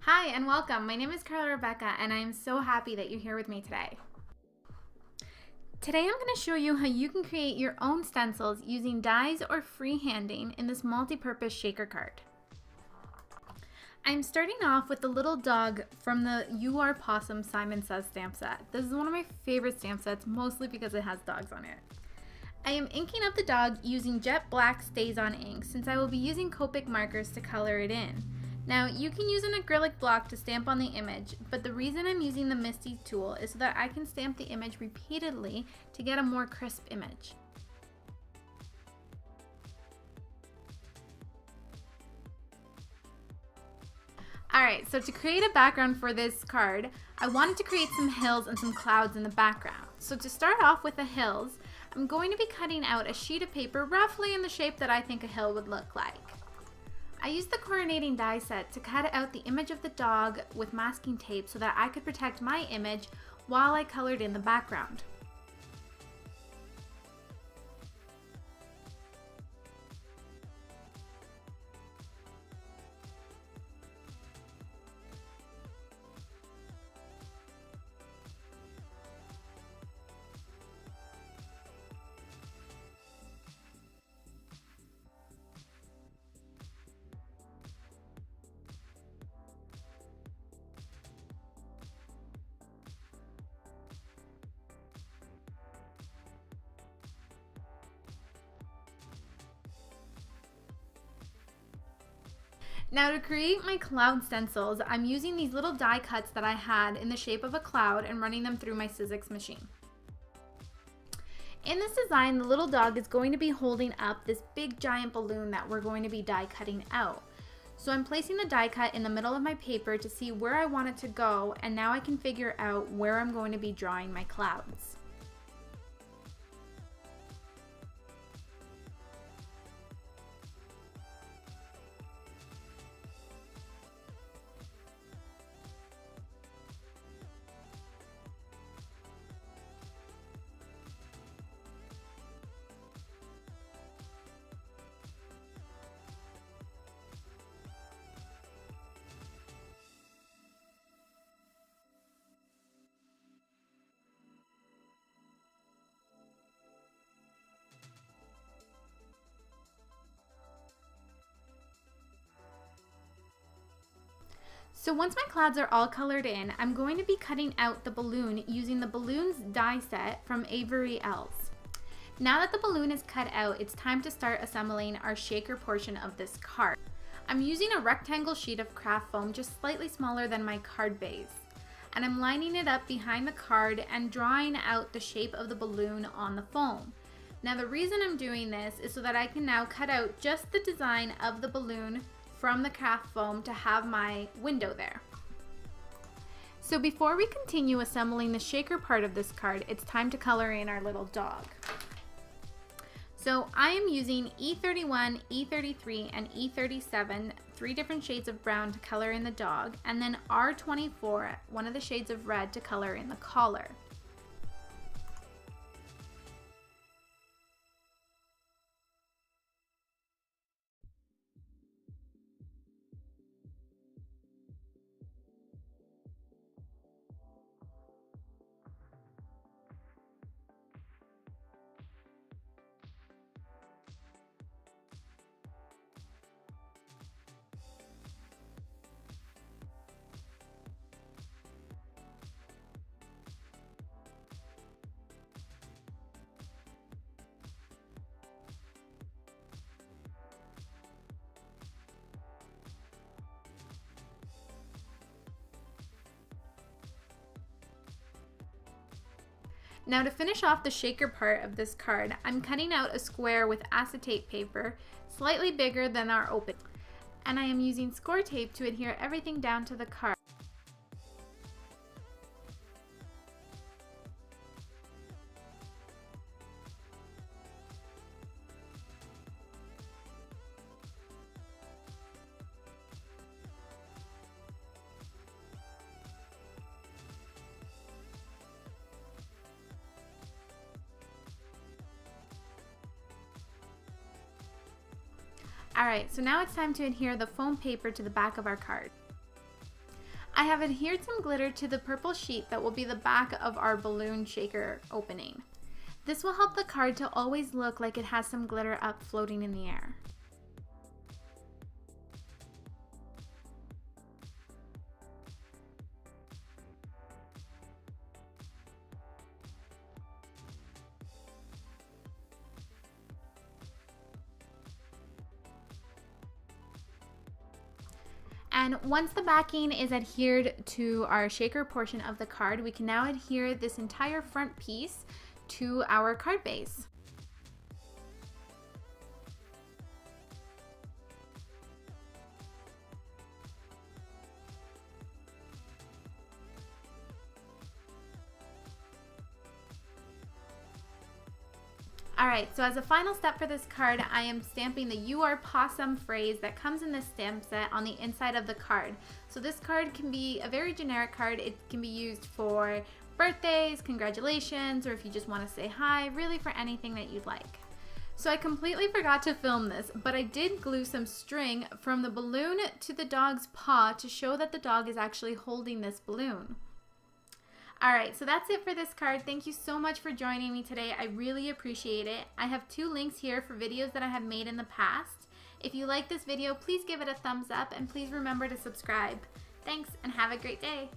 Hi and welcome. My name is Carla Rebecca and I am so happy that you're here with me today. Today I'm going to show you how you can create your own stencils using dies or freehanding in this multi-purpose shaker card. I'm starting off with the little dog from the You Are Possum Simon Says stamp set. This is one of my favorite stamp sets, mostly because it has dogs on it. I am inking up the dog using jet black StazOn ink since I will be using Copic markers to color it in. Now you can use an acrylic block to stamp on the image, but the reason I'm using the Misty tool is so that I can stamp the image repeatedly to get a more crisp image. Alright, so to create a background for this card, I wanted to create some hills and some clouds in the background. So to start off with the hills, I'm going to be cutting out a sheet of paper roughly in the shape that I think a hill would look like. I used the coordinating die set to cut out the image of the dog with masking tape so that I could protect my image while I colored in the background. Now to create my cloud stencils, I'm using these little die cuts that I had in the shape of a cloud and running them through my Sizzix machine. In this design, the little dog is going to be holding up this big giant balloon that we're going to be die cutting out. So I'm placing the die cut in the middle of my paper to see where I want it to go, and now I can figure out where I'm going to be drawing my clouds. So once my clouds are all colored in, I'm going to be cutting out the balloon using the balloons die set from Avery Ells. Now that the balloon is cut out, it's time to start assembling our shaker portion of this card. I'm using a rectangle sheet of craft foam just slightly smaller than my card base. And I'm lining it up behind the card and drawing out the shape of the balloon on the foam. Now the reason I'm doing this is so that I can now cut out just the design of the balloon from the craft foam to have my window there. So before we continue assembling the shaker part of this card, it's time to color in our little dog. So I am using E31, E33, and E37, 3 different shades of brown to color in the dog, and then R24, one of the shades of red to color in the collar. Now to finish off the shaker part of this card, I'm cutting out a square with acetate paper, slightly bigger than our open, and I am using score tape to adhere everything down to the card. Alright, so now it's time to adhere the foam paper to the back of our card. I have adhered some glitter to the purple sheet that will be the back of our balloon shaker opening. This will help the card to always look like it has some glitter up floating in the air. And once the backing is adhered to our shaker portion of the card, we can now adhere this entire front piece to our card base. Alright, so as a final step for this card, I am stamping the "You Are Possum" phrase that comes in this stamp set on the inside of the card. So this card can be a very generic card. It can be used for birthdays, congratulations, or if you just want to say hi, really for anything that you'd like. So I completely forgot to film this, but I did glue some string from the balloon to the dog's paw to show that the dog is actually holding this balloon. Alright, so that's it for this card. Thank you so much for joining me today. I really appreciate it. I have 2 links here for videos that I have made in the past. If you like this video, please give it a thumbs up and please remember to subscribe. Thanks and have a great day.